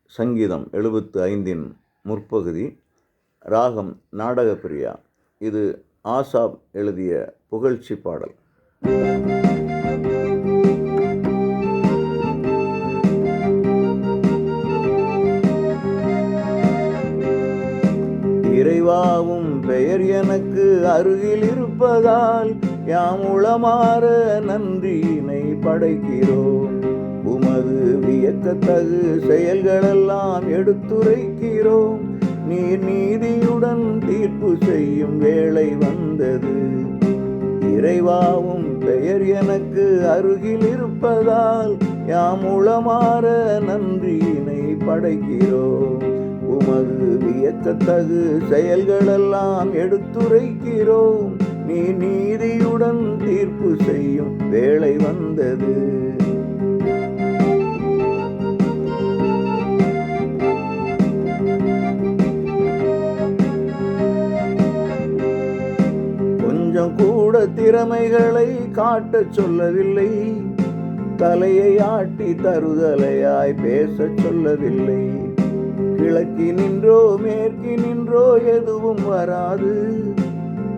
சங்கீதம் 75 முற்பகுதி. ராகம் நாடகப்பிரியா. இது ஆசாப் எழுதிய புகழ்ச்சி பாடல். இறைவாவும் பெயர் எனக்கு அருகில் இருப்பதால் யாம் உளமாற நன்றியினை படைக்கிறோம். உமது வியக்கத்தகு செயல்களெல்லாம் எடுத்துரைக்கிறோம். நீர் நீதியுடன் தீர்ப்பு செய்யும் வேளை வந்தது. இறைவாவும் பெயர் எனக்கு அருகில் இருப்பதால் யாம் உளமாற நன்றியினை படைக்கிறோம். உமது வியக்கத்தகு செயல்களெல்லாம் எடுத்துரைக்கிறோம். நீ நீதியுடன் தீர்ப்பு செய்யும் வேளை வந்தது. கொஞ்சம் கூட திறமைகளை காட்டச் சொல்லவில்லை. தலையை ஆட்டி தருதலையாய் பேசச் சொல்லவில்லை. கிழக்கி நின்றோ மேற்கி நின்றோ எதுவும் வராது.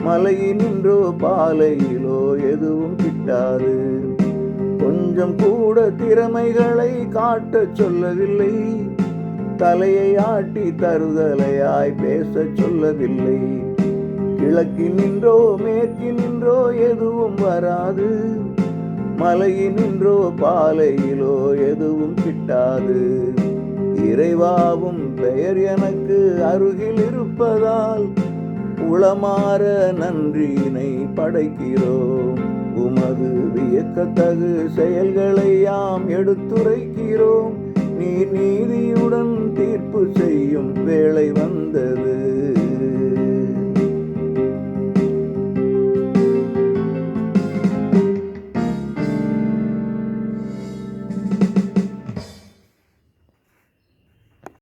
மலையினின்றோ பாலையிலோ எதுவும் கிட்டாது. கொஞ்சம் கூட திறமைகளை காட்டச் சொல்லவில்லை. தலையை ஆட்டி தருதலையாய் பேசச் சொல்லவில்லை. கிழக்கி நின்றோ மேற்கி நின்றோ எதுவும் வராது. மலையினின்றோ பாலையிலோ எதுவும் கிட்டாது. இறைவாவும் பெயர் எனக்கு அருகில் இருப்பதால் உளமாற நன்றியினை படைக்கிறோம். உமது வியக்கத்தகு செயல்களை யாம் எடுத்துரைக்கிறோம்.